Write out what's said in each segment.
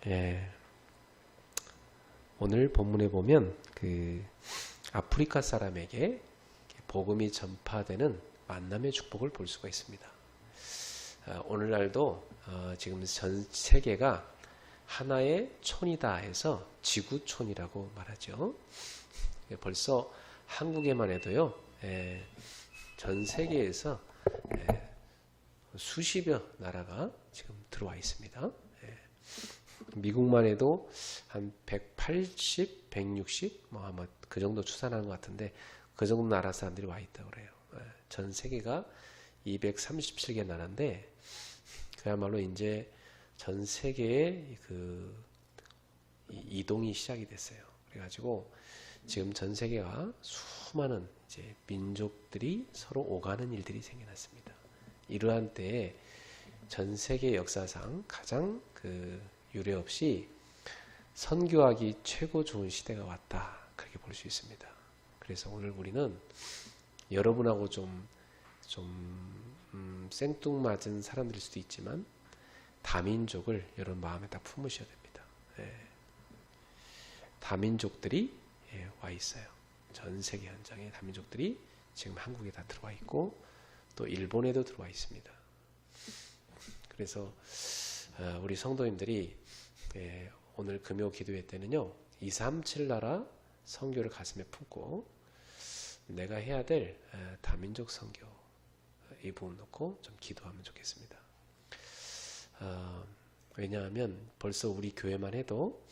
예, 오늘 본문에 보면 그 아프리카 사람에게 복음이 전파되는 만남의 축복을 볼 수가 있습니다. 오늘날도 지금 전 세계가 하나의 촌이다 해서 지구촌이라고 말하죠. 벌써 한국에만 해도요, 전 세계에서 수십여 나라가 지금 들어와 있습니다. 미국만 해도 한 180, 160, 뭐 아마 그 정도 추산하는 것 같은데 그 정도 나라 사람들이 와 있다고 그래요. 전 세계가 237개 나라인데 그야말로 이제 전 세계에 그 이동이 시작이 됐어요. 그래가지고 지금 전 세계가 수많은 이제 민족들이 서로 오가는 일들이 생겨났습니다. 이러한 때에 전 세계 역사상 가장 그 유례 없이 선교하기 최고 좋은 시대가 왔다, 그렇게 볼 수 있습니다. 그래서 오늘 우리는 여러분하고 좀 생뚱맞은 사람들일 수도 있지만 다민족을 여러분 마음에 딱 품으셔야 됩니다. 다민족들이 와 있어요. 전 세계 현장에 다민족들이 지금 한국에 다 들어와 있고 또 일본에도 들어와 있습니다. 그래서 우리 성도님들이 오늘 금요 기도회 때는요 237 나라 선교를 가슴에 품고 내가 해야 될 다민족 선교 이 부분 놓고 좀 기도하면 좋겠습니다. 왜냐하면 벌써 우리 교회만 해도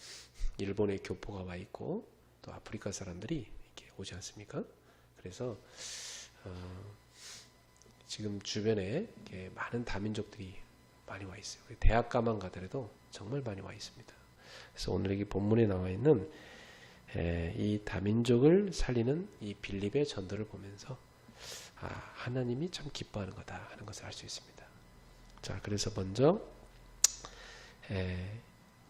일본에 교포가 와 있고 또 아프리카 사람들이 이렇게 오지 않습니까? 그래서 지금 주변에 많은 다민족들이 많이 와 있어요. 대학가만 가더라도 정말 많이 와 있습니다. 그래서 오늘 이 본문에 나와 있는 이 다민족을 살리는 이 빌립의 전도를 보면서 하나님이 참 기뻐하는 거다 하는 것을 알 수 있습니다. 자, 그래서 먼저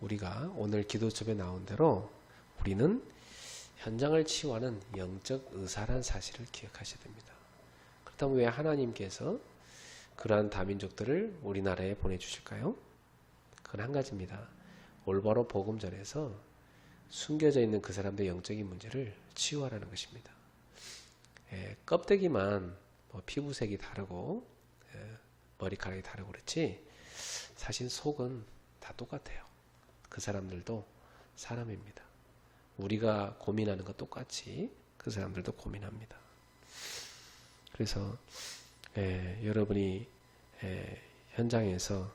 우리가 오늘 기도첩에 나온 대로 우리는 현장을 치유하는 영적 의사란 사실을 기억하셔야 됩니다. 그렇다면 왜 하나님께서 그러한 다민족들을 우리나라에 보내주실까요? 그건 한 가지입니다. 올바로 복음 전에서 숨겨져 있는 그 사람들의 영적인 문제를 치유하라는 것입니다. 껍데기만 피부색이 다르고 머리카락이 다르고 그렇지 사실 속은 다 똑같아요. 그 사람들도 사람입니다. 우리가 고민하는 것 똑같이 그 사람들도 고민합니다. 그래서 여러분이 현장에서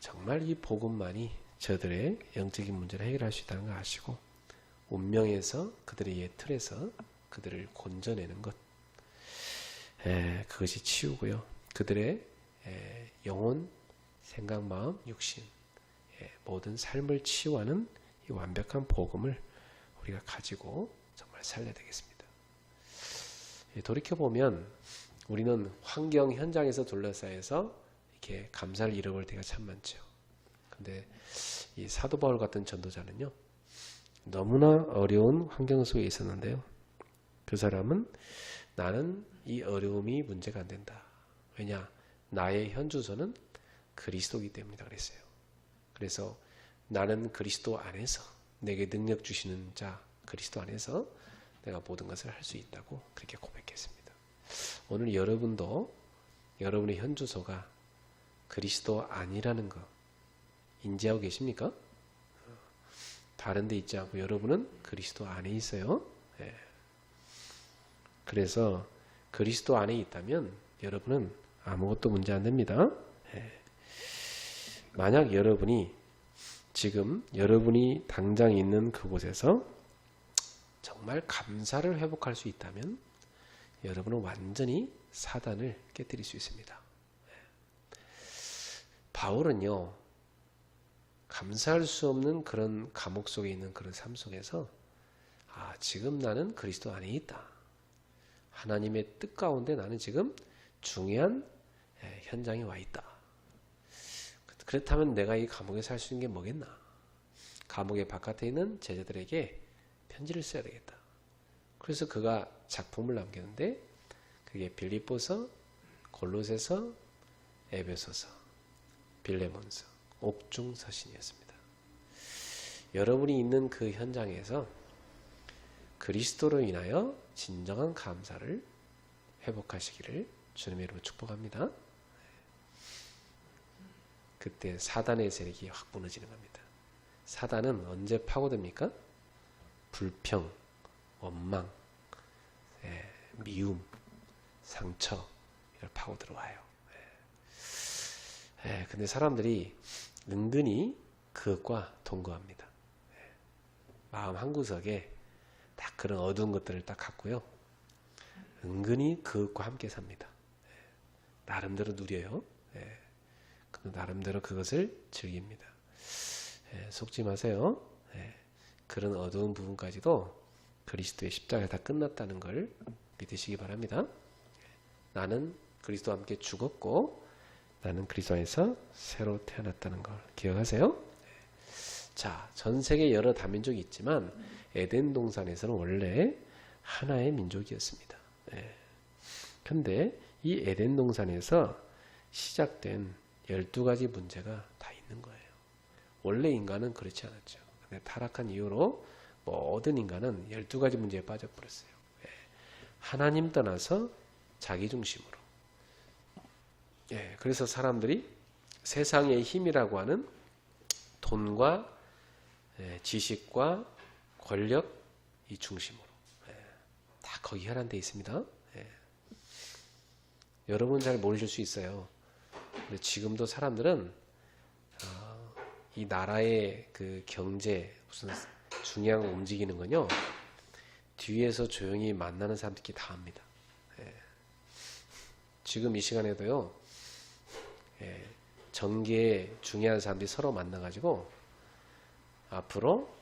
정말 이 복음만이 저들의 영적인 문제를 해결할 수 있다는 걸 아시고 운명에서 그들의 옛 틀에서 그들을 건져내는 것, 그것이 치유고요. 그들의 영혼, 생각, 마음, 육신 모든 삶을 치유하는 이 완벽한 복음을 우리가 가지고 정말 살려야 되겠습니다. 돌이켜보면 우리는 환경 현장에서 둘러싸여서 이렇게 감사를 잃어버릴 때가 참 많죠. 근데 이 사도 바울 같은 전도자는요, 너무나 어려운 환경 속에 있었는데요. 그 사람은 나는 이 어려움이 문제가 안 된다. 왜냐? 나의 현주소는 그리스도이기 때문이다 그랬어요. 그래서 나는 그리스도 안에서 내게 능력 주시는 자 그리스도 안에서 내가 모든 것을 할 수 있다고 그렇게 고백했습니다. 오늘 여러분도 여러분의 현주소가 그리스도 아니라는 거 인지하고 계십니까? 다른 데 있지 않고 여러분은 그리스도 안에 있어요. 그래서 그리스도 안에 있다면 여러분은 아무것도 문제 안 됩니다. 만약 여러분이 지금 여러분이 당장 있는 그곳에서 정말 감사를 회복할 수 있다면 여러분은 완전히 사단을 깨뜨릴 수 있습니다. 바울은요, 감사할 수 없는 그런 감옥 속에 있는 그런 삶 속에서 지금 나는 그리스도 안에 있다. 하나님의 뜻 가운데 나는 지금 중요한 현장에 와 있다. 그렇다면 내가 이 감옥에 살 수 있는 게 뭐겠나? 감옥의 바깥에 있는 제자들에게 편지를 써야 되겠다. 그래서 그가 작품을 남겼는데 그게 빌립보서, 골로새서, 에베소서, 빌레몬서, 옥중서신이었습니다. 여러분이 있는 그 현장에서 그리스도로 인하여 진정한 감사를 회복하시기를 주님의 이름으로 축복합니다. 그때 사단의 세력이 확 무너지는 겁니다. 사단은 언제 파고듭니까? 불평, 원망, 미움, 상처 이걸 파고 들어와요. 근데 사람들이 은근히 그것과 동거합니다. 마음 한구석에 딱 그런 어두운 것들을 딱 갖고요. 은근히 그것과 함께 삽니다. 나름대로 누려요. 나름대로 그것을 즐깁니다. 속지 마세요. 그런 어두운 부분까지도 그리스도의 십자가에 다 끝났다는 걸 믿으시기 바랍니다. 나는 그리스도와 함께 죽었고 나는 그리스도 안에서 새로 태어났다는 걸 기억하세요. 자, 전 세계 여러 다민족이 있지만 에덴 동산에서는 원래 하나의 민족이었습니다. 근데 이 에덴 동산에서 시작된 12가지 문제가 다 있는 거예요. 원래 인간은 그렇지 않았죠. 근데 타락한 이후로 모든 인간은 12가지 문제에 빠져버렸어요. 하나님 떠나서 자기 중심으로. 그래서 사람들이 세상의 힘이라고 하는 돈과 지식과 권력 이 중심으로 다 거기 혈안되어 있습니다. 여러분 잘 모르실 수 있어요. 근데 지금도 사람들은 이 나라의 그 경제 무슨 중요한 거 움직이는 건요 뒤에서 조용히 만나는 사람들끼리 다 합니다. 지금 이 시간에도요 정계에 중요한 사람들이 서로 만나가지고 앞으로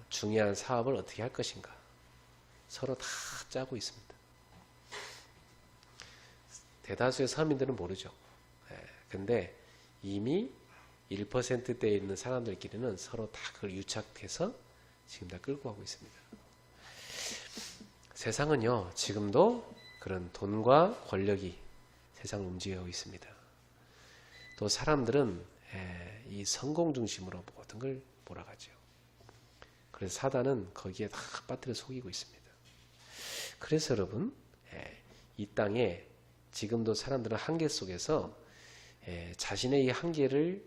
중요한 사업을 어떻게 할 것인가 서로 다 짜고 있습니다. 대다수의 서민들은 모르죠. 근데 이미 1%대에 있는 사람들끼리는 서로 다 그걸 유착해서 지금 다 끌고 가고 있습니다. 세상은요 지금도 그런 돈과 권력이 세상을 움직이고 있습니다. 또 사람들은 이 성공 중심으로 모든 걸 몰아가죠. 그래서 사단은 거기에 다 빠뜨려 속이고 있습니다. 그래서 여러분 이 땅에 지금도 사람들은 한계 속에서 자신의 이 한계를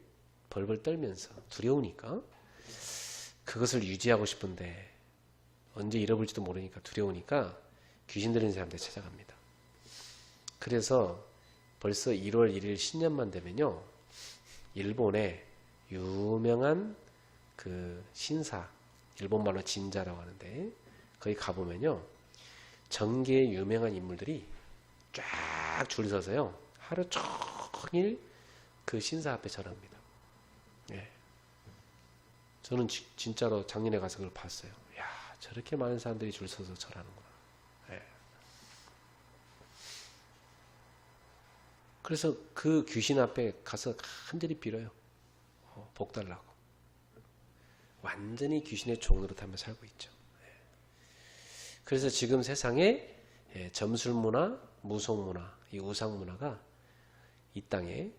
벌벌 떨면서 두려우니까 그것을 유지하고 싶은데 언제 잃어버릴지도 모르니까 두려우니까 귀신 들린 사람들 찾아갑니다. 그래서 벌써 1월 1일 신년만 되면요 일본의 유명한 그 신사 일본말로 진자라고 하는데 거기 가보면요 전계의 유명한 인물들이 쫙 줄 서서요 하루 종일 그 신사 앞에 절합니다. 저는 진짜로 작년에 가서 그걸 봤어요. 야 저렇게 많은 사람들이 줄 서서 절하는구나. 그래서 그 귀신 앞에 가서 간절히 빌어요. 복 달라고. 완전히 귀신의 종으로 타며 살고 있죠. 그래서 지금 세상에 점술문화, 무속문화, 이 우상문화가 이 땅에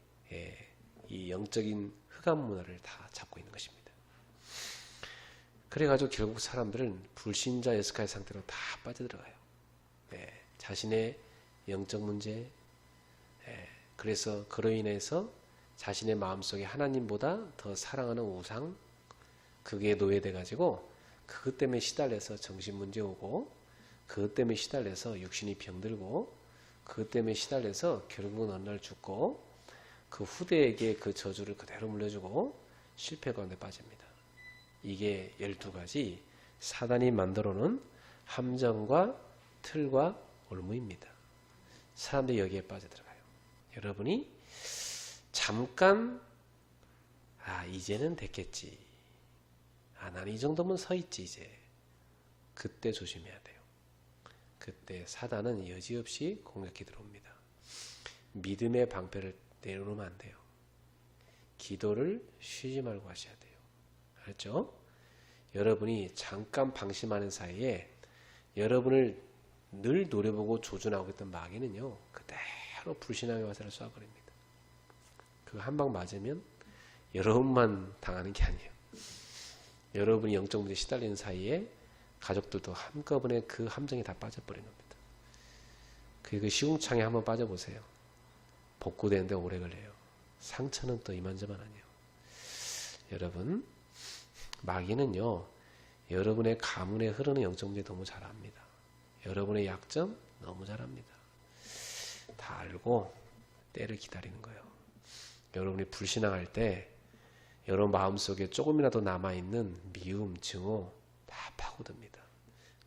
이 영적인 흑암문화를 다 잡고 있는 것입니다. 그래가지고 결국 사람들은 불신자 예스카의 상태로 다 빠져들어가요. 자신의 영적 문제, 그래서 그로 인해서 자신의 마음속에 하나님보다 더 사랑하는 우상, 그게 노예돼가지고 그것 때문에 시달려서 정신문제 오고 그것 때문에 시달려서 육신이 병들고 그것 때문에 시달려서 결국은 어느 날 죽고 그 후대에게 그 저주를 그대로 물려주고 실패 가운데 빠집니다. 이게 12가지 사단이 만들어놓은 함정과 틀과 올무입니다. 사람들이 여기에 빠져들어가요. 여러분이 잠깐 이제는 됐겠지. 난 이 정도면 서 있지 이제. 그때 조심해야 돼요. 그때 사단은 여지없이 공격해 들어옵니다. 믿음의 방패를 내려놓으면 안 돼요. 기도를 쉬지 말고 하셔야 돼요. 알았죠? 여러분이 잠깐 방심하는 사이에 여러분을 늘 노려보고 조준하고 있던 마귀는요 그대로 불신앙의 화살을 쏴버립니다. 그거 한 방 맞으면 여러분만 당하는 게 아니에요. 여러분이 영적 문제에 시달리는 사이에 가족들도 한꺼번에 그 함정에 다 빠져버린 겁니다. 그 시궁창에 한번 빠져보세요. 복구되는데 오래 걸려요. 상처는 또 이만저만 아니에요. 여러분, 마귀는요, 여러분의 가문에 흐르는 영적 문제 너무 잘 압니다. 여러분의 약점 너무 잘 압니다. 다 알고 때를 기다리는 거예요. 여러분이 불신앙할 때 여러분 마음속에 조금이라도 남아있는 미움, 증오 다 파고듭니다.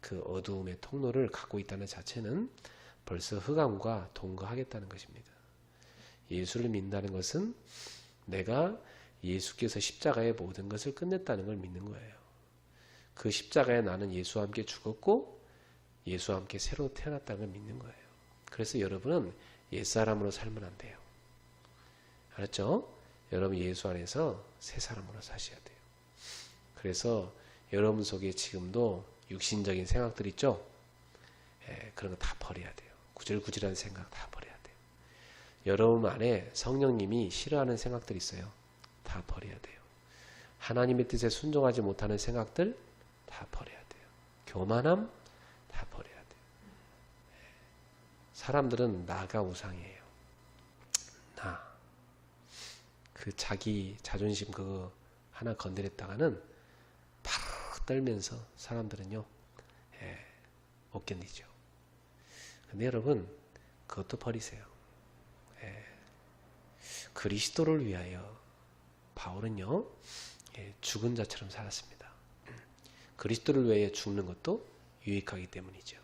그 어두움의 통로를 갖고 있다는 자체는 벌써 흑암과 동거하겠다는 것입니다. 예수를 믿는다는 것은 내가 예수께서 십자가의 모든 것을 끝냈다는 걸 믿는 거예요. 그 십자가에 나는 예수와 함께 죽었고 예수와 함께 새로 태어났다는 걸 믿는 거예요. 그래서 여러분은 옛사람으로 살면 안 돼요. 알았죠? 여러분 예수 안에서 새 사람으로 사셔야 돼요. 그래서 여러분 속에 지금도 육신적인 생각들 있죠? 그런 거 다 버려야 돼요. 구질구질한 생각 다 버려야 돼요. 여러분 안에 성령님이 싫어하는 생각들 있어요. 다 버려야 돼요. 하나님의 뜻에 순종하지 못하는 생각들 다 버려야 돼요. 교만함 다 버려야 돼요. 사람들은 나가 우상이에요. 나. 그 자기 자존심 그거 하나 건드렸다가는 팍 떨면서 사람들은요, 못 견디죠. 근데 여러분, 그것도 버리세요. 그리스도를 위하여 바울은요, 죽은 자처럼 살았습니다. 그리스도를 위하여 죽는 것도 유익하기 때문이죠.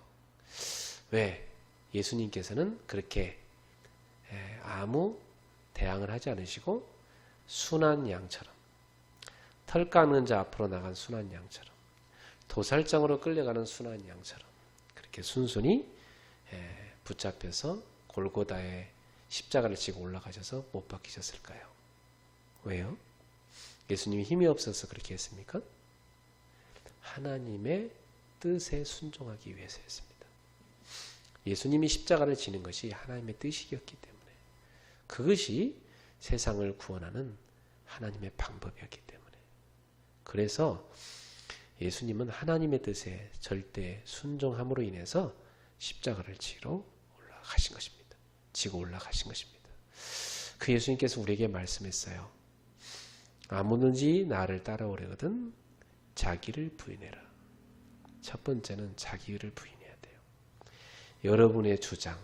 왜? 예수님께서는 그렇게 아무 대항을 하지 않으시고 순한 양처럼, 털 깎는 자 앞으로 나간 순한 양처럼, 도살장으로 끌려가는 순한 양처럼 그렇게 순순히 붙잡혀서 골고다에 십자가를 지고 올라가셔서 못 박히셨을까요? 왜요? 예수님이 힘이 없어서 그렇게 했습니까? 하나님의 뜻에 순종하기 위해서였습니다. 예수님이 십자가를 지는 것이 하나님의 뜻이었기 때문에, 그것이 세상을 구원하는 하나님의 방법이었기 때문에, 그래서 예수님은 하나님의 뜻에 절대 순종함으로 인해서 십자가를 지러 올라가신 것입니다. 지고 올라가신 것입니다. 그 예수님께서 우리에게 말씀했어요. 아무든지 나를 따라오려거든 자기를 부인해라. 첫 번째는 자기를 부인해야 돼요. 여러분의 주장,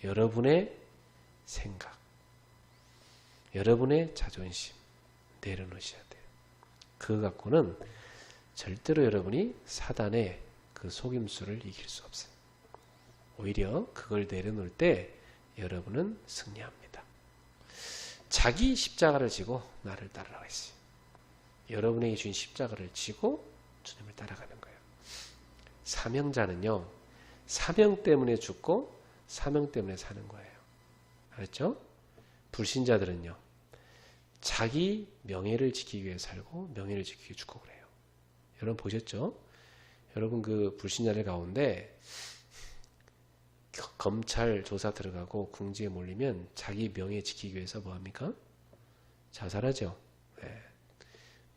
여러분의 생각, 여러분의 자존심 내려놓으셔야 돼요. 그거 갖고는 절대로 여러분이 사단의 그 속임수를 이길 수 없어요. 오히려 그걸 내려놓을 때 여러분은 승리합니다. 자기 십자가를 지고 나를 따르라고 했어요. 여러분에게 준 십자가를 지고 주님을 따라가는 거예요. 사명자는요, 사명 때문에 죽고 사명 때문에 사는 거예요. 알았죠? 불신자들은요, 자기 명예를 지키기 위해 살고 명예를 지키기 위해 죽고 그래요. 여러분 보셨죠? 여러분 그 불신자들 가운데 검찰 조사 들어가고 궁지에 몰리면 자기 명예 지키기 위해서 뭐합니까? 자살하죠.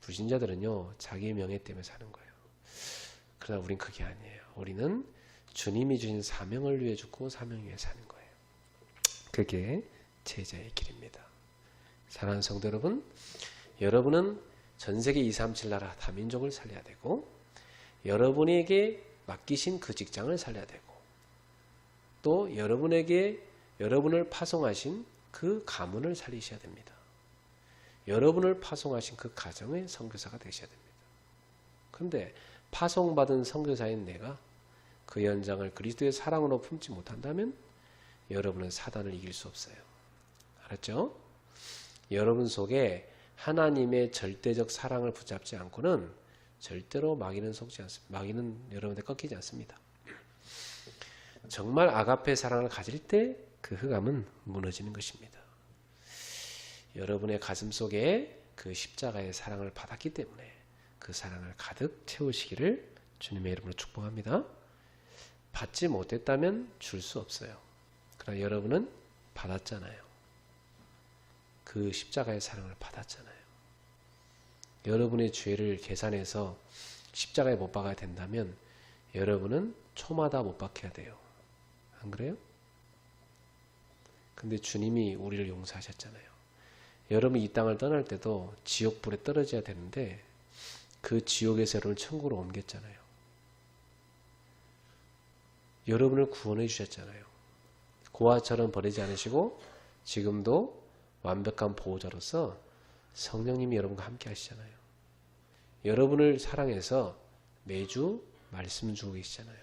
불신자들은요, 자기 명예 때문에 사는 거예요. 그러나 우린 그게 아니에요. 우리는 주님이 주신 사명을 위해 죽고 사명 위해 사는 거예요. 그게 제자의 길입니다. 사랑하는 성도 여러분, 여러분은 전세계 237 나라 다민족을 살려야 되고, 여러분에게 맡기신 그 직장을 살려야 되고, 또 여러분에게 여러분을 파송하신 그 가문을 살리셔야 됩니다. 여러분을 파송하신 그 가정의 선교사가 되셔야 됩니다. 그런데 파송받은 선교사인 내가 그 현장을 그리스도의 사랑으로 품지 못한다면 여러분은 사단을 이길 수 없어요. 알았죠? 여러분 속에 하나님의 절대적 사랑을 붙잡지 않고는 절대로 마귀는 속지 않습니다. 마귀는 여러분한테 꺾이지 않습니다. 정말 아가페 사랑을 가질 때 그 흑암은 무너지는 것입니다. 여러분의 가슴 속에 그 십자가의 사랑을 받았기 때문에 그 사랑을 가득 채우시기를 주님의 이름으로 축복합니다. 받지 못했다면 줄 수 없어요. 그러나 여러분은 받았잖아요. 그 십자가의 사랑을 받았잖아요. 여러분의 죄를 계산해서 십자가에 못 박아야 된다면 여러분은 초마다 못 박혀야 돼요. 안 그래요? 근데 주님이 우리를 용서하셨잖아요. 여러분이 이 땅을 떠날 때도 지옥불에 떨어져야 되는데 그 지옥에서 여러분을 천국으로 옮겼잖아요. 여러분을 구원해 주셨잖아요. 고아처럼 버리지 않으시고 지금도 완벽한 보호자로서 성령님이 여러분과 함께 하시잖아요. 여러분을 사랑해서 매주 말씀 주고 계시잖아요.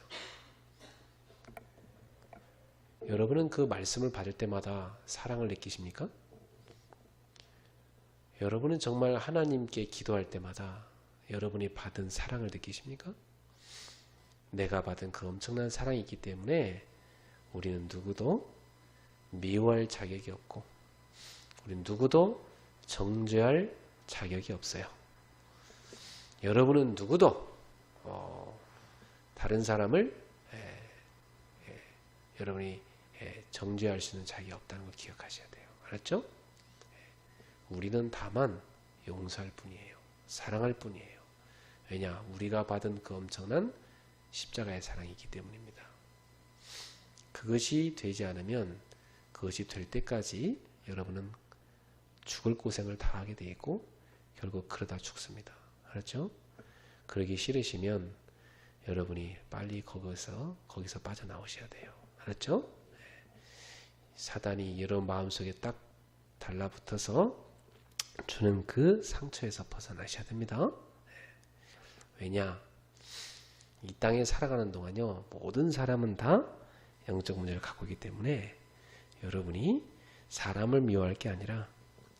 여러분은 그 말씀을 받을 때마다 사랑을 느끼십니까? 여러분은 정말 하나님께 기도할 때마다 여러분이 받은 사랑을 느끼십니까? 내가 받은 그 엄청난 사랑이 있기 때문에 우리는 누구도 미워할 자격이 없고 우리는 누구도 정죄할 자격이 없어요. 여러분은 누구도 다른 사람을 여러분이 정죄할 수 있는 자격이 없다는 걸 기억하셔야 돼요. 알았죠? 우리는 다만 용서할 뿐이에요. 사랑할 뿐이에요. 왜냐? 우리가 받은 그 엄청난 십자가의 사랑이기 때문입니다. 그것이 되지 않으면 그것이 될 때까지 여러분은 죽을 고생을 다 하게 되어 있고 결국 그러다 죽습니다. 알았죠? 그러기 싫으시면 여러분이 빨리 거기서 빠져나오셔야 돼요. 알았죠? 사단이 여러분 마음속에 딱 달라붙어서 주는 그 상처에서 벗어나셔야 됩니다. 왜냐? 이 땅에 살아가는 동안요, 모든 사람은 다 영적 문제를 갖고 있기 때문에 여러분이 사람을 미워할 게 아니라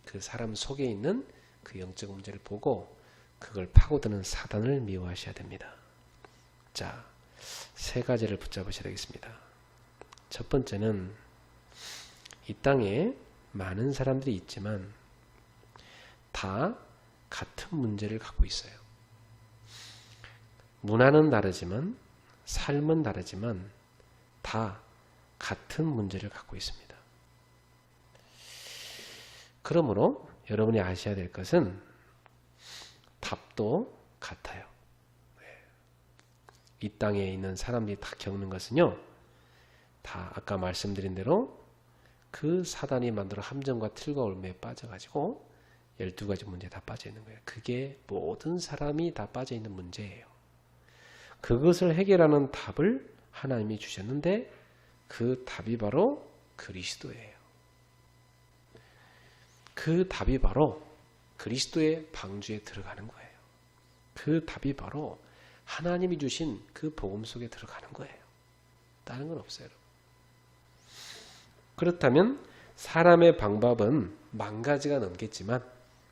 그 사람 속에 있는 그 영적 문제를 보고 그걸 파고드는 사단을 미워하셔야 됩니다. 자, 세 가지를 붙잡으셔야 되겠습니다. 첫 번째는 이 땅에 많은 사람들이 있지만 다 같은 문제를 갖고 있어요. 문화는 다르지만 삶은 다르지만 다 같은 문제를 갖고 있습니다. 그러므로 여러분이 아셔야 될 것은 답도 같아요. 이 땅에 있는 사람들이 다 겪는 것은요, 다 아까 말씀드린 대로 그 사단이 만들어 함정과 틀과 올무에 빠져가지고 12가지 문제에 다 빠져있는 거예요. 그게 모든 사람이 다 빠져있는 문제예요. 그것을 해결하는 답을 하나님이 주셨는데 그 답이 바로 그리스도예요. 그 답이 바로 그리스도의 방주에 들어가는 거예요. 그 답이 바로 하나님이 주신 그 복음 속에 들어가는 거예요. 다른 건 없어요. 그렇다면 사람의 방법은 10,000가지가 넘겠지만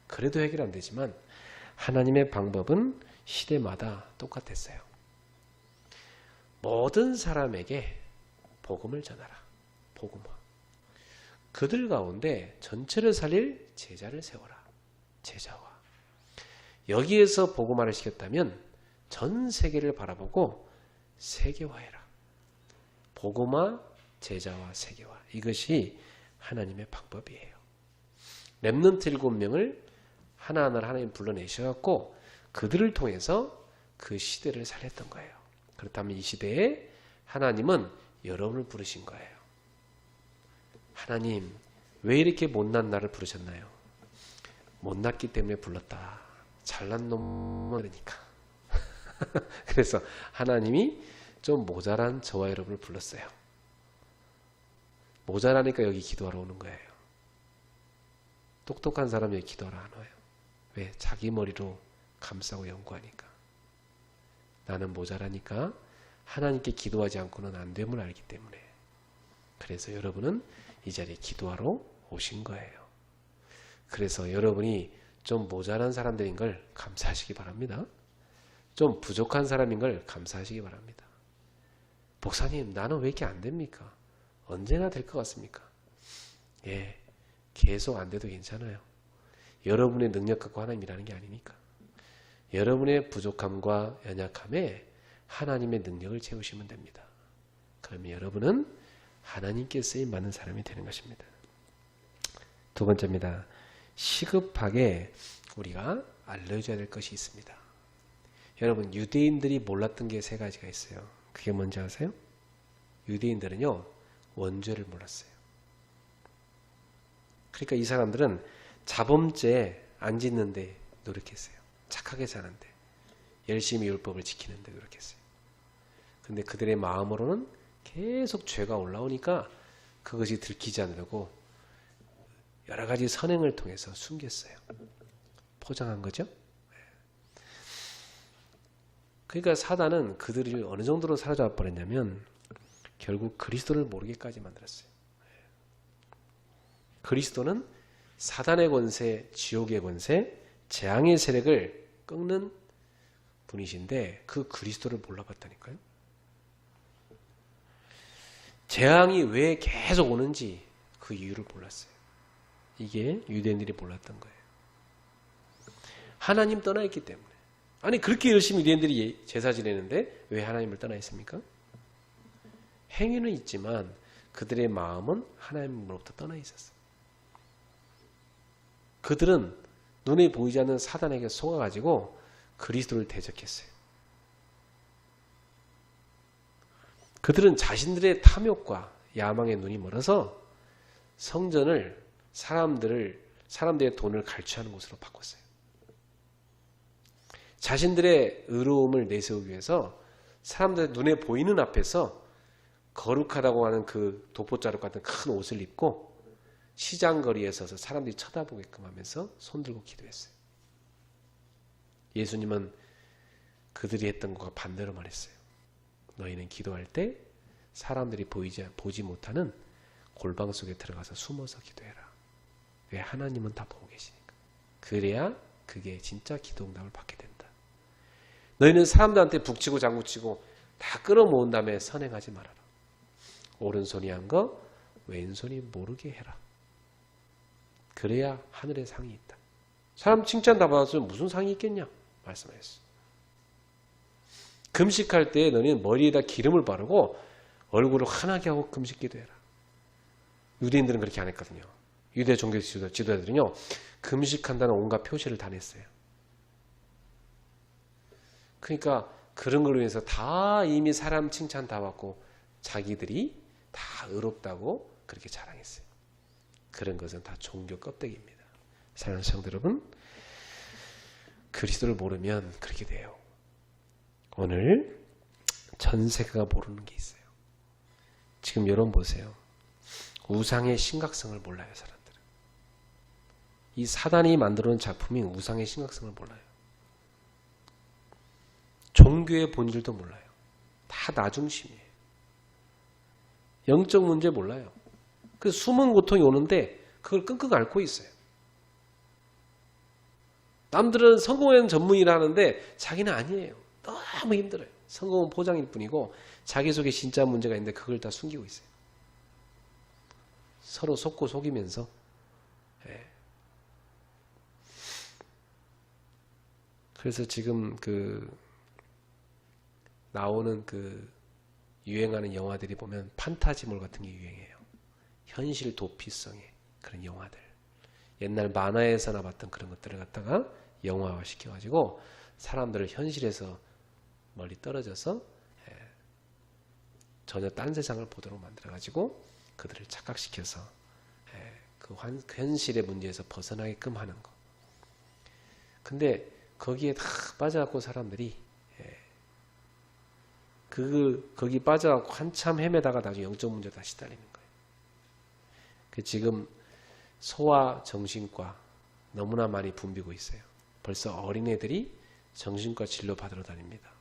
그래도 해결 안 되지만 하나님의 방법은 시대마다 똑같았어요. 모든 사람에게 복음을 전하라. 복음화. 그들 가운데 전체를 살릴 제자를 세워라. 제자화. 여기에서 복음화를 시켰다면 전 세계를 바라보고 세계화해라. 복음화, 제자화, 세계화. 이것이 하나님의 방법이에요. 렘넌트 7명을 하나하나 하나님 불러내셔갖고 그들을 통해서 그 시대를 살렸던 거예요. 그렇다면 이 시대에 하나님은 여러분을 부르신 거예요. 하나님, 왜 이렇게 못난 나를 부르셨나요? 못났기 때문에 불렀다. 잘난 놈은 그러니까. 그래서 하나님이 좀 모자란 저와 여러분을 불렀어요. 모자라니까 여기 기도하러 오는 거예요. 똑똑한 사람이 여기 기도하러 안 와요. 왜? 자기 머리로 감싸고 연구하니까. 나는 모자라니까 하나님께 기도하지 않고는 안 됨을 알기 때문에. 그래서 여러분은 이 자리에 기도하러 오신 거예요. 그래서 여러분이 좀 모자란 사람들인 걸 감사하시기 바랍니다. 좀 부족한 사람인 걸 감사하시기 바랍니다. 목사님, 나는 왜 이렇게 안 됩니까? 언제나 될 것 같습니까? 예, 계속 안 돼도 괜찮아요. 여러분의 능력 갖고 하나님 일하는 게 아니니까. 여러분의 부족함과 연약함에 하나님의 능력을 채우시면 됩니다. 그러면 여러분은 하나님께 쓰임받는 사람이 되는 것입니다. 두 번째입니다. 시급하게 우리가 알려줘야 될 것이 있습니다. 여러분, 유대인들이 몰랐던 게 세 가지가 있어요. 그게 뭔지 아세요? 유대인들은요, 원죄를 몰랐어요. 그러니까 이 사람들은 자범죄 안 짓는데 노력했어요. 착하게 사는데, 열심히 율법을 지키는데 노력했어요. 근데 그들의 마음으로는 계속 죄가 올라오니까 그것이 들키지 않으려고 여러 가지 선행을 통해서 숨겼어요. 포장한 거죠. 그러니까 사단은 그들을 어느 정도로 사로잡아 버렸냐면 결국 그리스도를 모르게까지 만들었어요. 그리스도는 사단의 권세, 지옥의 권세, 재앙의 세력을 꺾는 분이신데 그 그리스도를 몰라봤다니까요. 재앙이 왜 계속 오는지 그 이유를 몰랐어요. 이게 유대인들이 몰랐던 거예요. 하나님 떠나 있기 때문에. 아니 그렇게 열심히 유대인들이 제사 지내는데 왜 하나님을 떠나 있습니까? 행위는 있지만 그들의 마음은 하나님으로부터 떠나 있었어요. 그들은 눈에 보이지 않는 사단에게 속아가지고 그리스도를 대적했어요. 그들은 자신들의 탐욕과 야망에 눈이 멀어서 성전을 사람들의 돈을 갈취하는 곳으로 바꿨어요. 자신들의 의로움을 내세우기 위해서 사람들의 눈에 보이는 앞에서 거룩하다고 하는 그 도포자룩 같은 큰 옷을 입고 시장거리에 서서 사람들이 쳐다보게끔 하면서 손들고 기도했어요. 예수님은 그들이 했던 것과 반대로 말했어요. 너희는 기도할 때 사람들이 보지 못하는 골방 속에 들어가서 숨어서 기도해라. 왜? 하나님은 다 보고 계시니까. 그래야 그게 진짜 기도 응답을 받게 된다. 너희는 사람들한테 북치고 장구치고 다 끌어모은 다음에 선행하지 말아라. 오른손이 한 거 왼손이 모르게 해라. 그래야 하늘에 상이 있다. 사람 칭찬 다 받았으면 무슨 상이 있겠냐 말씀하셨어요. 금식할 때 너희는 머리에다 기름을 바르고 얼굴을 환하게 하고 금식 기도해라. 유대인들은 그렇게 안 했거든요. 유대 종교 지도자들은요, 금식한다는 온갖 표시를 다 냈어요. 그러니까 그런 걸로 인해서 다 이미 사람 칭찬 다 받고 자기들이 다 의롭다고 그렇게 자랑했어요. 그런 것은 다 종교 껍데기입니다. 사랑하는 성도 여러분, 그리스도를 모르면 그렇게 돼요. 오늘 전 세계가 모르는 게 있어요. 지금 여러분 보세요. 우상의 심각성을 몰라요, 사람들은. 이 사단이 만들어놓은 작품이 우상의 심각성을 몰라요. 종교의 본질도 몰라요. 다 나중심이에요. 영적 문제 몰라요. 그 숨은 고통이 오는데 그걸 끙끙 앓고 있어요. 남들은 성공하는 전문이라 하는데 자기는 아니에요. 너무 힘들어요. 성공은 포장일 뿐이고 자기 속에 진짜 문제가 있는데 그걸 다 숨기고 있어요. 서로 속고 속이면서. 그래서 지금 나오는 유행하는 영화들이 보면 판타지물 같은 게 유행해요. 현실 도피성의 그런 영화들. 옛날 만화에서나 봤던 그런 것들을 갖다가 영화화 시켜가지고 사람들을 현실에서 멀리 떨어져서 전혀 딴 세상을 보도록 만들어가지고 그들을 착각시켜서 그 현실의 문제에서 벗어나게끔 하는 거. 근데 거기에 다 빠져갖고 사람들이 거기 빠져갖고 한참 헤매다가 나중에 영적 문제 다시 시달리는 거예요. 지금 소아정신과 너무나 많이 붐비고 있어요. 벌써 어린애들이 정신과 진료 받으러 다닙니다.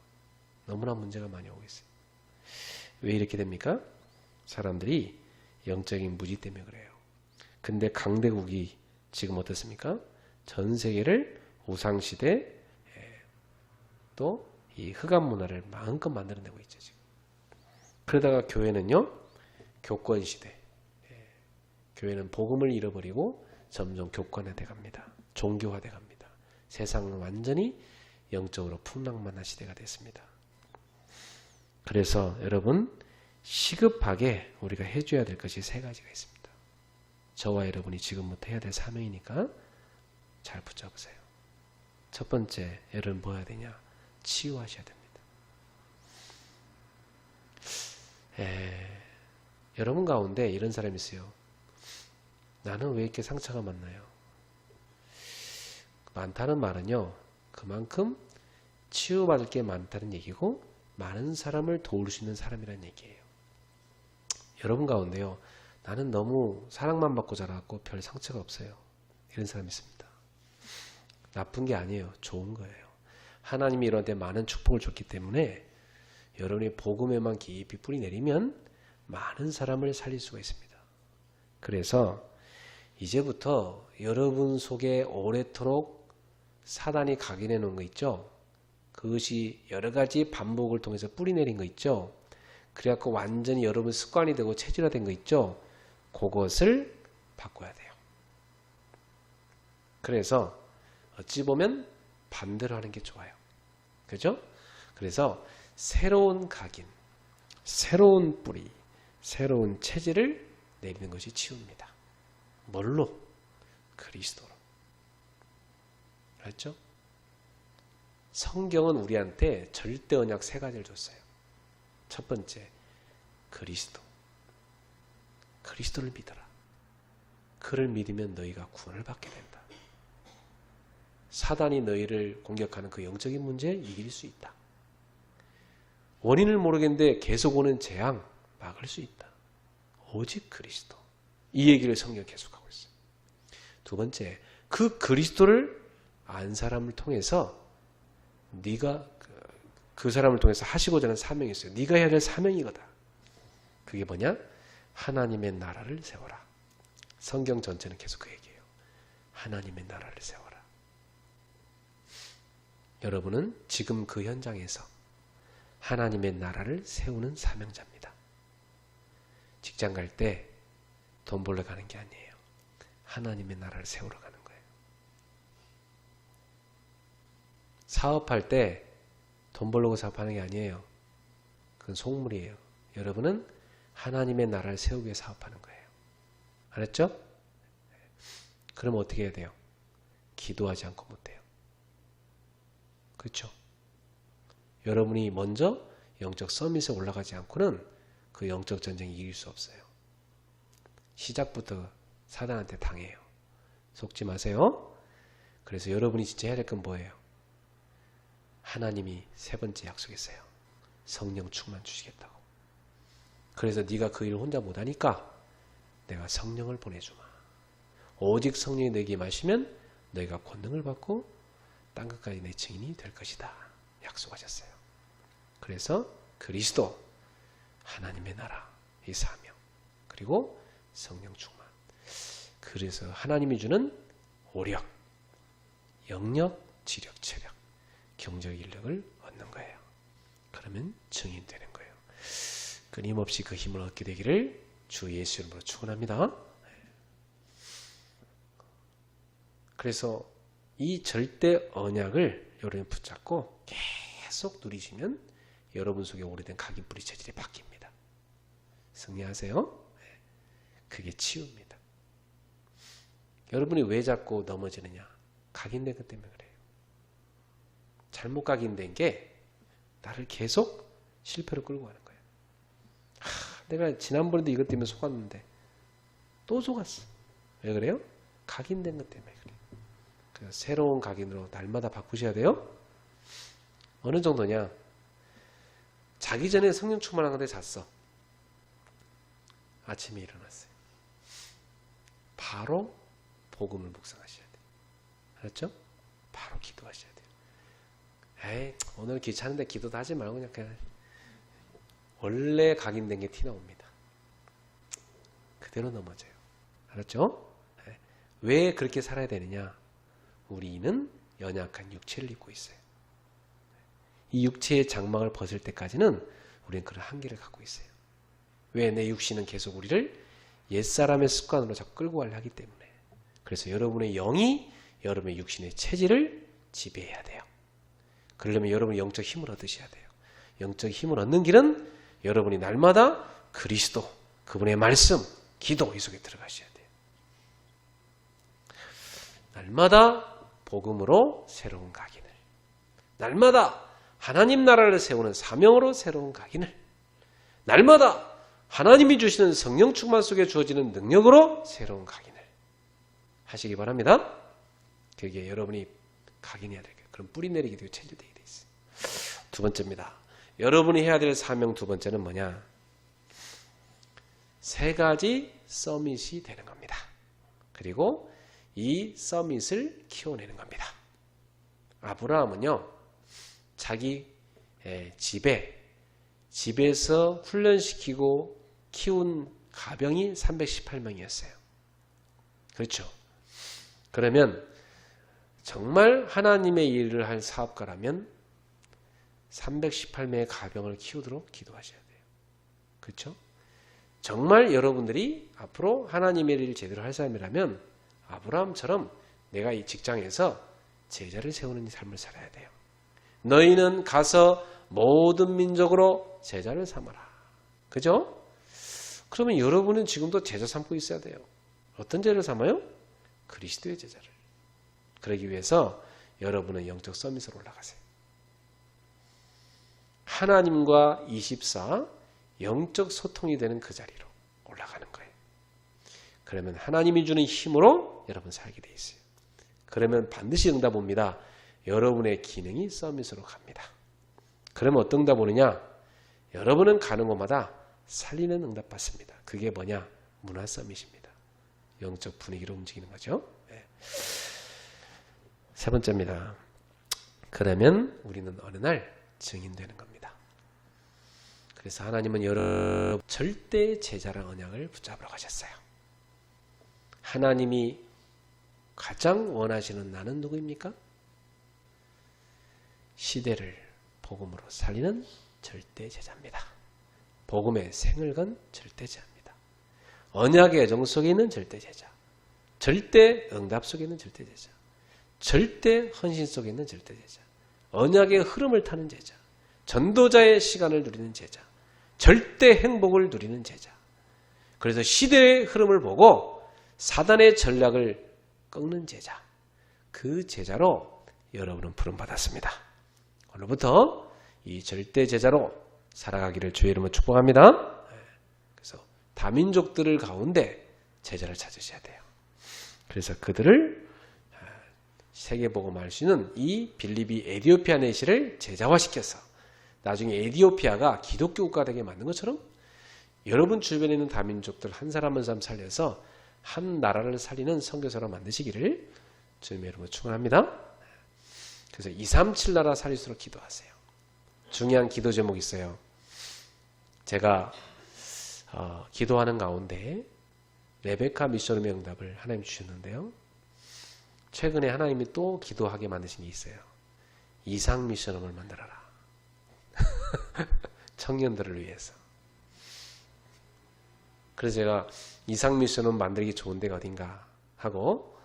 너무나 문제가 많이 오고 있어요. 왜 이렇게 됩니까? 사람들이 영적인 무지 때문에 그래요. 근데 강대국이 지금 어떻습니까? 전 세계를 우상시대 또 이 흑암 문화를 마음껏 만들어내고 있죠. 지금. 그러다가 교회는요, 교권시대. 교회는 복음을 잃어버리고 점점 교권화돼 갑니다. 종교화돼 갑니다. 세상은 완전히 영적으로 풍랑만한 시대가 됐습니다. 그래서 여러분, 시급하게 우리가 해줘야 될 것이 세 가지가 있습니다. 저와 여러분이 지금부터 해야 될 사명이니까 잘 붙잡으세요. 첫 번째, 여러분 뭐 해야 되냐? 치유하셔야 됩니다. 여러분 가운데 이런 사람이 있어요. 나는 왜 이렇게 상처가 많나요? 많다는 말은요, 그만큼 치유받을 게 많다는 얘기고 많은 사람을 도울 수 있는 사람이라는 얘기예요. 여러분 가운데요, 나는 너무 사랑만 받고 자라고 별 상처가 없어요. 이런 사람이 있습니다. 나쁜 게 아니에요. 좋은 거예요. 하나님이 이런데 많은 축복을 줬기 때문에 여러분이 복음에만 깊이 뿌리 내리면 많은 사람을 살릴 수가 있습니다. 그래서 이제부터 여러분 속에 오래도록 사단이 각인해 놓은 거 있죠? 그것이 여러 가지 반복을 통해서 뿌리 내린 거 있죠? 그래갖고 완전히 여러분 습관이 되고 체질화된 거 있죠? 그것을 바꿔야 돼요. 그래서 어찌 보면 반대로 하는 게 좋아요. 그죠? 그래서 새로운 각인, 새로운 뿌리, 새로운 체질을 내리는 것이 치유입니다. 뭘로? 그리스도로. 알았죠? 성경은 우리한테 절대 언약 3가지를 줬어요. 첫 번째, 그리스도. 그리스도를 믿어라. 그를 믿으면 너희가 구원을 받게 된다. 사단이 너희를 공격하는 그 영적인 문제 이길 수 있다. 원인을 모르겠는데 계속 오는 재앙 막을 수 있다. 오직 그리스도. 이 얘기를 성경 계속하고 있어요. 두 번째, 그 그리스도를 안 사람을 통해서 네가 그 사람을 통해서 하시고자 하는 사명이 있어요. 네가 해야 될 사명이거든. 그게 뭐냐? 하나님의 나라를 세워라. 성경 전체는 계속 그 얘기예요. 하나님의 나라를 세워라. 여러분은 지금 그 현장에서 하나님의 나라를 세우는 사명자입니다. 직장 갈 때 돈 벌러 가는 게 아니에요. 하나님의 나라를 세우러 가는 거예요. 사업할 때 돈 벌려고 사업하는 게 아니에요. 그건 속물이에요. 여러분은 하나님의 나라를 세우기 위해 사업하는 거예요. 알았죠? 그럼 어떻게 해야 돼요? 기도하지 않고 못해요. 그렇죠? 여러분이 먼저 영적 서밋에 올라가지 않고는 그 영적 전쟁이 이길 수 없어요. 시작부터 사단한테 당해요. 속지 마세요. 그래서 여러분이 진짜 해야 될 건 뭐예요? 하나님이 3번째 약속했어요. 성령 충만 주시겠다고. 그래서 네가 그 일을 혼자 못하니까 내가 성령을 보내주마. 오직 성령이 너에게 마시면 너희가 권능을 받고 땅끝까지 내 증인이 될 것이다. 약속하셨어요. 그래서 그리스도, 하나님의 나라, 이 사명, 그리고 성령 충만. 그래서 하나님이 주는 오력, 영력, 지력, 체력, 경적 인력을 얻는 거예요. 그러면 증인 되는 거예요. 끊임없이 그 힘을 얻게 되기를 주 예수 이름으로 축원합니다. 그래서 이 절대 언약을 여러분이 붙잡고 계속 누리시면 여러분 속에 오래된 각인 뿌리 체질이 바뀝니다. 승리하세요. 그게 치유입니다. 여러분이 왜 자꾸 넘어지느냐? 각인된 것 때문에 그래요. 잘못 각인된 게 나를 계속 실패로 끌고 가는 거예요. 내가 지난번에도 이것 때문에 속았는데 또 속았어. 왜 그래요? 각인된 것 때문에 그래요. 그래서 새로운 각인으로 날마다 바꾸셔야 돼요. 어느 정도냐? 자기 전에 성령 충만한 건데 잤어. 아침에 일어났어요. 바로 복음을 묵상하셔야 돼요. 알았죠? 바로 기도하셔야 돼요. 에이, 오늘 귀찮은데 기도도 하지 말고 그냥 원래 각인된 게 티 나옵니다. 그대로 넘어져요. 알았죠? 왜 그렇게 살아야 되느냐? 우리는 연약한 육체를 입고 있어요. 이 육체의 장막을 벗을 때까지는 우리는 그런 한계를 갖고 있어요. 왜? 내 육신은 계속 우리를 옛사람의 습관으로 자꾸 끌고 가려 하기 때문에. 그래서 여러분의 영이 여러분의 육신의 체질을 지배해야 돼요. 그러려면 여러분이 영적 힘을 얻으셔야 돼요. 영적 힘을 얻는 길은 여러분이 날마다 그리스도, 그분의 말씀, 기도 이 속에 들어가셔야 돼요. 날마다 복음으로 새로운 각인을, 날마다 하나님 나라를 세우는 사명으로 새로운 각인을, 날마다 하나님이 주시는 성령 충만 속에 주어지는 능력으로 새로운 각인을 하시기 바랍니다. 그게 여러분이 각인해야 될 거예요. 그럼 뿌리 내리게 되고 체질되게 돼 있어요. 두 번째입니다. 여러분이 해야 될 사명 두 번째는 뭐냐? 세 가지 서밋이 되는 겁니다. 그리고 이 서밋을 키워내는 겁니다. 아브라함은요, 자기 집에서 훈련시키고 키운 가병이 318명이었어요. 그렇죠? 그러면 정말 하나님의 일을 할 사업가라면 318명의 가병을 키우도록 기도하셔야 돼요. 그렇죠? 정말 여러분들이 앞으로 하나님의 일을 제대로 할 사람이라면 아브라함처럼 내가 이 직장에서 제자를 세우는 삶을 살아야 돼요. 너희는 가서 모든 민족으로 제자를 삼아라. 그죠? 그러면 여러분은 지금도 제자 삼고 있어야 돼요. 어떤 제자를 삼아요? 그리스도의 제자를. 그러기 위해서 여러분은 영적 서밋으로 올라가세요. 하나님과 24 영적 소통이 되는 그 자리로 올라가는 거예요. 그러면 하나님이 주는 힘으로 여러분 살게 돼 있어요. 그러면 반드시 응답 옵니다. 여러분의 기능이 서밋으로 갑니다. 그러면 어떤 응답 오느냐? 여러분은 가는 곳마다 살리는 응답 받습니다. 그게 뭐냐? 문화 서밋입니다. 영적 분위기로 움직이는 거죠. 네. 세 번째입니다. 그러면 우리는 어느 날 증인되는 겁니다. 그래서 하나님은 여러분 절대 제자랑 언약을 붙잡으러 가셨어요. 하나님이 가장 원하시는 나는 누구입니까? 시대를 복음으로 살리는 절대 제자입니다. 복음의 생을 건 절대 제자입니다. 언약의 애정 속에 있는 절대 제자, 절대 응답 속에 있는 절대 제자, 절대 헌신 속에 있는 절대 제자, 언약의 흐름을 타는 제자, 전도자의 시간을 누리는 제자, 절대 행복을 누리는 제자. 그래서 시대의 흐름을 보고 사단의 전략을 꺾는 제자, 그 제자로 여러분은 부름받았습니다. 오늘부터 이 절대 제자로 살아가기를 주의 이름으로 축복합니다. 그래서 다민족들을 가운데 제자를 찾으셔야 돼요. 그래서 그들을 세계복음할 수 있는 이 빌립이 에디오피아 내시를 제자화시켜서 나중에 에디오피아가 기독교 국가가 되게 만든 것처럼 여러분 주변에 있는 다민족들 한 사람 한 사람 살려서 한 나라를 살리는 선교사로 만드시기를 주님의 이름으로 축원합니다. 그래서 237 나라 살릴수록 기도하세요. 중요한 기도 제목이 있어요. 제가 기도하는 가운데 레베카 미션홈의 응답을 하나님 주셨는데요. 최근에 하나님이 또 기도하게 만드신 게 있어요. 이상 미션홈을 만들어라. 청년들을 위해서. 그래서 제가 이상 미션홈 만들기 좋은 데가 어딘가 하고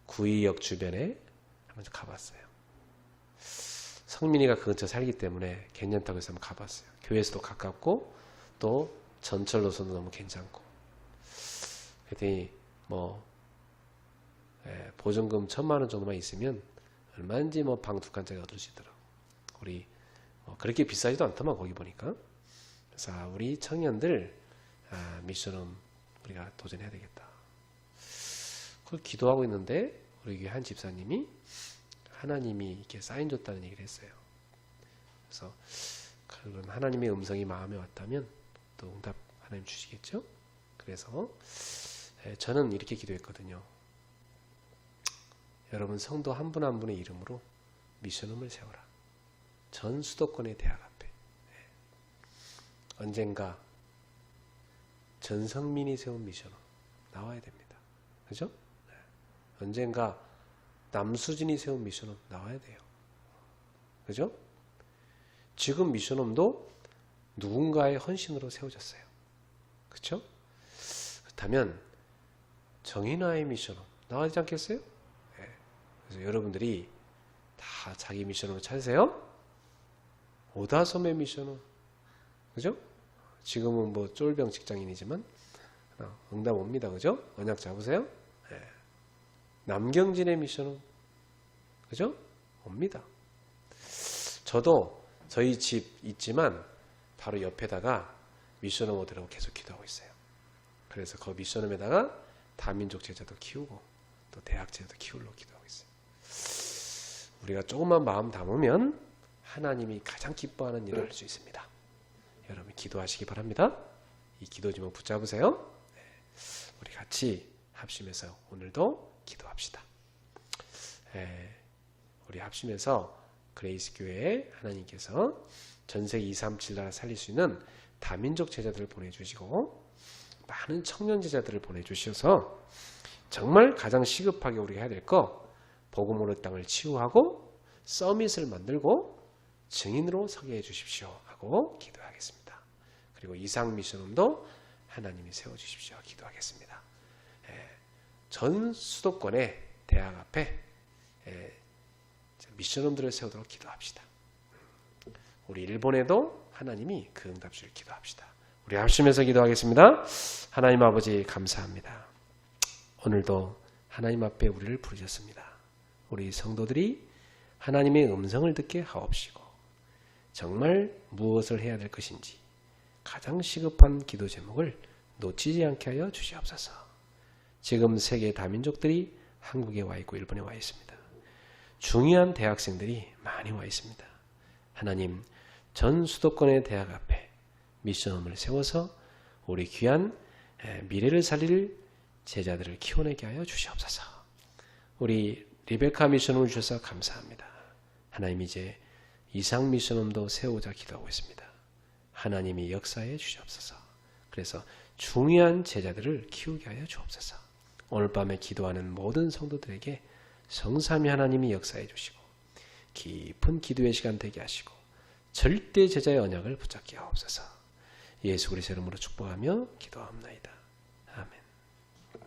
구의역 주변에 한번 가봤어요. 성민이가 그 근처 살기 때문에 괜찮다고 해서 한번 가봤어요. 교회에서도 가깝고 또 전철 노선도 너무 괜찮고. 그랬더니 보증금 1,000만 원 정도만 있으면 얼마인지 방 2칸짜리 얻을 수 있더라고. 우리 그렇게 비싸지도 않더만 거기 보니까. 그래서 우리 청년들 미션홈 우리가 도전해야 되겠다. 그걸 기도하고 있는데 우리 교회 한 집사님이 하나님이 이렇게 사인 줬다는 얘기를 했어요. 그래서 그럼 하나님의 음성이 마음에 왔다면 또 응답 하나님 주시겠죠? 그래서 저는 이렇게 기도했거든요. 여러분 성도 한 분 한 분의 이름으로 미션홈을 세워라. 전 수도권의 대학 앞에. 언젠가 전성민이 세운 미션홈 나와야 됩니다. 그죠? 언젠가 남수진이 세운 미션홈 나와야 돼요. 그죠? 지금 미션홈도 누군가의 헌신으로 세워졌어요. 그렇죠? 그렇다면 정인아의 미션홈 나와야 되지 않겠어요? 네. 그래서 여러분들이 다 자기 미션홈을 찾으세요. 오다솜의 미션홈. 그죠? 지금은 쫄병 직장인이지만 응답 옵니다. 그죠? 언약 잡으세요. 네. 남경진의 미션홈. 그죠? 옵니다. 저도 저희 집 있지만 바로 옆에다가 미션홈들하고 계속 기도하고 있어요. 그래서 그 미션홈에다가 다민족 제자도 키우고 또 대학 제자도 키우려고 기도하고 있어요. 우리가 조금만 마음 담으면 하나님이 가장 기뻐하는 일을 할 수 있습니다. 여러분 기도하시기 바랍니다. 이 기도 제목 붙잡으세요. 네. 우리 같이 합심해서 오늘도 기도합시다. 우리 합심해서 그레이스 교회에 하나님께서 전세계 237 나라 살릴 수 있는 다민족 제자들을 보내주시고 많은 청년 제자들을 보내주셔서 정말 가장 시급하게 우리가 해야 될 거 복음으로 땅을 치유하고 서밋을 만들고 증인으로 서게 해주십시오 하고 기도하겠습니다. 그리고 이상 미션홈도 하나님이 세워주십시오 기도하겠습니다. 전 수도권의 대학 앞에 미션홈들을 세우도록 기도합시다. 우리 일본에도 하나님이 그 응답주를 기도합시다. 우리 합심해서 기도하겠습니다. 하나님 아버지 감사합니다. 오늘도 하나님 앞에 우리를 부르셨습니다. 우리 성도들이 하나님의 음성을 듣게 하옵시고 정말 무엇을 해야 될 것인지 가장 시급한 기도 제목을 놓치지 않게 하여 주시옵소서. 지금 세계 다민족들이 한국에 와 있고 일본에 와 있습니다. 중요한 대학생들이 많이 와 있습니다. 하나님 전 수도권의 대학 앞에 미션홈을 세워서 우리 귀한 미래를 살릴 제자들을 키워내게 하여 주시옵소서. 우리 리베카 미션홈을 주셔서 감사합니다. 하나님 이제 이상 미션홈도 세우자 기도하고 있습니다. 하나님이 역사해 주시옵소서. 그래서 중요한 제자들을 키우게 하여 주옵소서. 오늘 밤에 기도하는 모든 성도들에게 성삼위 하나님이 역사해 주시고 깊은 기도의 시간 되게 하시고 절대 제자의 언약을 붙잡게 하옵소서. 예수 그리스도의 이름으로 축복하며 기도합나이다.